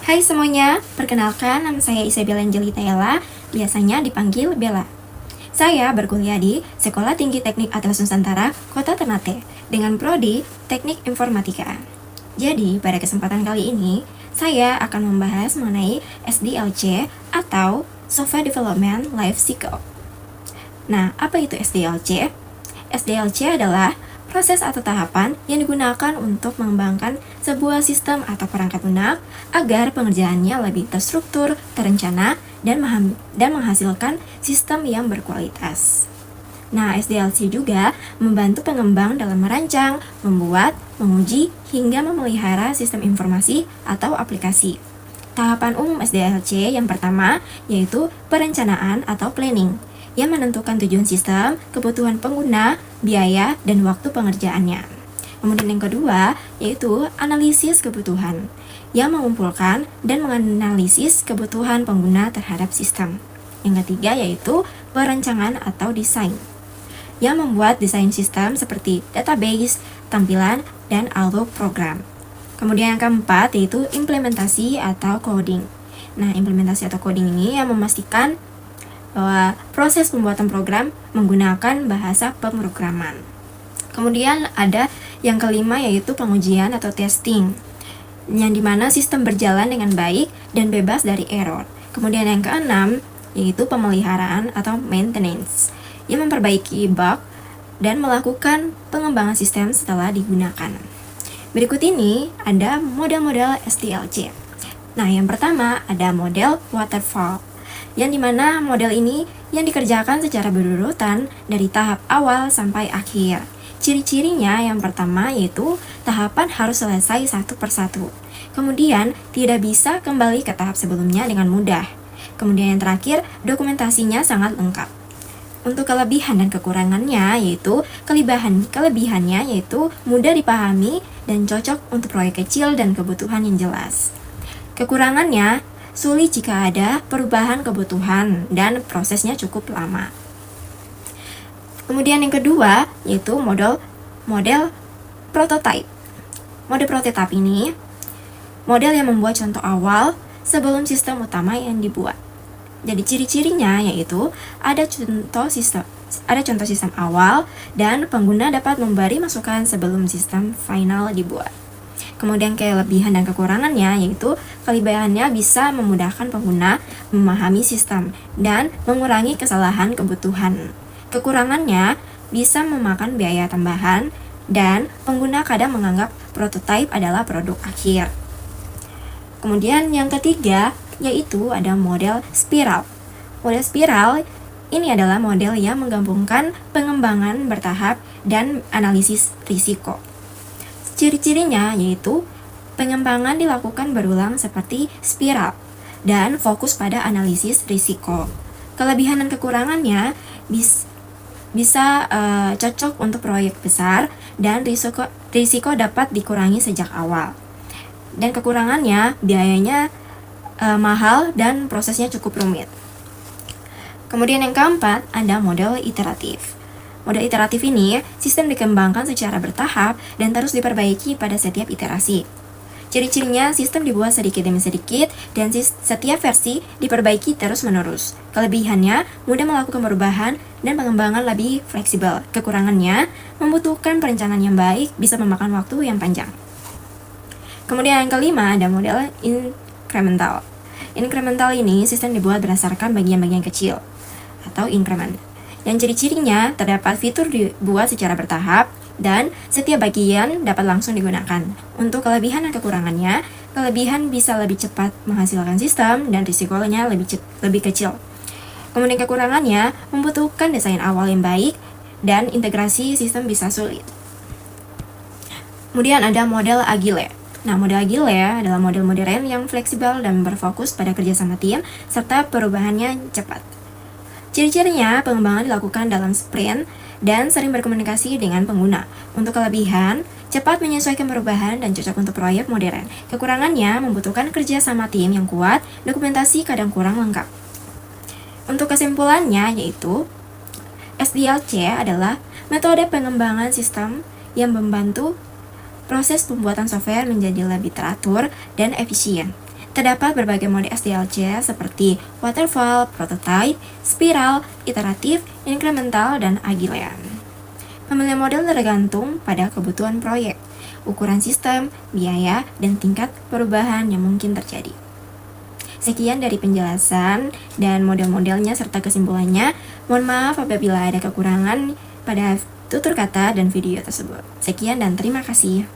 Hai semuanya, perkenalkan nama saya Isabel Angelita Ella, biasanya dipanggil Bella. Saya berkuliah di Sekolah Tinggi Teknik Atlas Nusantara, Kota Ternate, dengan prodi Teknik Informatika. Jadi, pada kesempatan kali ini, saya akan membahas mengenai SDLC atau Software Development Life Cycle. Nah, apa itu SDLC? SDLC adalah proses atau tahapan yang digunakan untuk mengembangkan sebuah sistem atau perangkat lunak agar pengerjaannya lebih terstruktur, terencana, dan menghasilkan sistem yang berkualitas. Nah, SDLC juga membantu pengembang dalam merancang, membuat, menguji, hingga memelihara sistem informasi atau aplikasi. Tahapan umum SDLC yang pertama yaitu perencanaan atau planning, yang menentukan tujuan sistem, kebutuhan pengguna, biaya, dan waktu pengerjaannya. Kemudian yang kedua, yaitu analisis kebutuhan, yang mengumpulkan dan menganalisis kebutuhan pengguna terhadap sistem. Yang ketiga, yaitu perencanaan atau desain, yang membuat desain sistem seperti database, tampilan, dan auto program. Kemudian yang keempat, yaitu implementasi atau coding. Nah, implementasi atau coding ini yang memastikan bahwa proses pembuatan program menggunakan bahasa pemrograman. Kemudian ada yang kelima yaitu pengujian atau testing, yang dimana sistem berjalan dengan baik dan bebas dari error. Kemudian yang keenam yaitu pemeliharaan atau maintenance, yang memperbaiki bug dan melakukan pengembangan sistem setelah digunakan. Berikut ini ada model-model SDLC. Nah, yang pertama ada model waterfall, yang dimana model ini yang dikerjakan secara berurutan dari tahap awal sampai akhir. Ciri-cirinya yang pertama yaitu tahapan harus selesai satu persatu. Kemudian tidak bisa kembali ke tahap sebelumnya dengan mudah. Kemudian yang terakhir, dokumentasinya sangat lengkap. Untuk kelebihan dan kekurangannya yaitu kelebihannya yaitu mudah dipahami dan cocok untuk proyek kecil dan kebutuhan yang jelas. Kekurangannya sulit jika ada perubahan kebutuhan dan prosesnya cukup lama. Kemudian yang kedua yaitu model prototype. Model prototype ini model yang membuat contoh awal sebelum sistem utama yang dibuat. Jadi ciri-cirinya yaitu ada contoh sistem awal dan pengguna dapat memberi masukan sebelum sistem final dibuat. Kemudian kelebihan dan kekurangannya yaitu kelebihannya bisa memudahkan pengguna memahami sistem dan mengurangi kesalahan kebutuhan. Kekurangannya bisa memakan biaya tambahan dan pengguna kadang menganggap prototipe adalah produk akhir. Kemudian yang ketiga yaitu ada model spiral. Model spiral ini adalah model yang menggabungkan pengembangan bertahap dan analisis risiko. Ciri-cirinya yaitu pengembangan dilakukan berulang seperti spiral dan fokus pada analisis risiko. Kelebihan dan kekurangannya bisa cocok untuk proyek besar dan risiko dapat dikurangi sejak awal. Dan kekurangannya biayanya mahal dan prosesnya cukup rumit. Kemudian yang keempat ada model iteratif. Model iteratif ini, sistem dikembangkan secara bertahap dan terus diperbaiki pada setiap iterasi. Ciri-cirinya, sistem dibuat sedikit demi sedikit dan setiap versi diperbaiki terus-menerus. Kelebihannya, mudah melakukan perubahan dan pengembangan lebih fleksibel. Kekurangannya, membutuhkan perencanaan yang baik, bisa memakan waktu yang panjang. Kemudian yang kelima, ada model incremental. Incremental ini, sistem dibuat berdasarkan bagian-bagian kecil atau increment. Yang ciri-cirinya terdapat fitur dibuat secara bertahap dan setiap bagian dapat langsung digunakan. Untuk kelebihan dan kekurangannya, kelebihan bisa lebih cepat menghasilkan sistem dan risikonya lebih kecil. Kemudian kekurangannya membutuhkan desain awal yang baik dan integrasi sistem bisa sulit. Kemudian ada model agile. Nah, model agile adalah model modern yang fleksibel dan berfokus pada kerjasama tim serta perubahannya cepat. Ciri-cirinya, pengembangan dilakukan dalam sprint dan sering berkomunikasi dengan pengguna. Untuk kelebihan, cepat menyesuaikan perubahan dan cocok untuk proyek modern. Kekurangannya, membutuhkan kerja sama tim yang kuat, dokumentasi kadang kurang lengkap. Untuk kesimpulannya, yaitu SDLC adalah metode pengembangan sistem yang membantu proses pembuatan software menjadi lebih teratur dan efisien. Terdapat berbagai mode SDLC seperti waterfall, prototype, spiral, iteratif, incremental, dan agile. Pemilihan model tergantung pada kebutuhan proyek, ukuran sistem, biaya, dan tingkat perubahan yang mungkin terjadi. Sekian dari penjelasan dan model-modelnya serta kesimpulannya. Mohon maaf apabila ada kekurangan pada tutur kata dan video tersebut. Sekian dan terima kasih.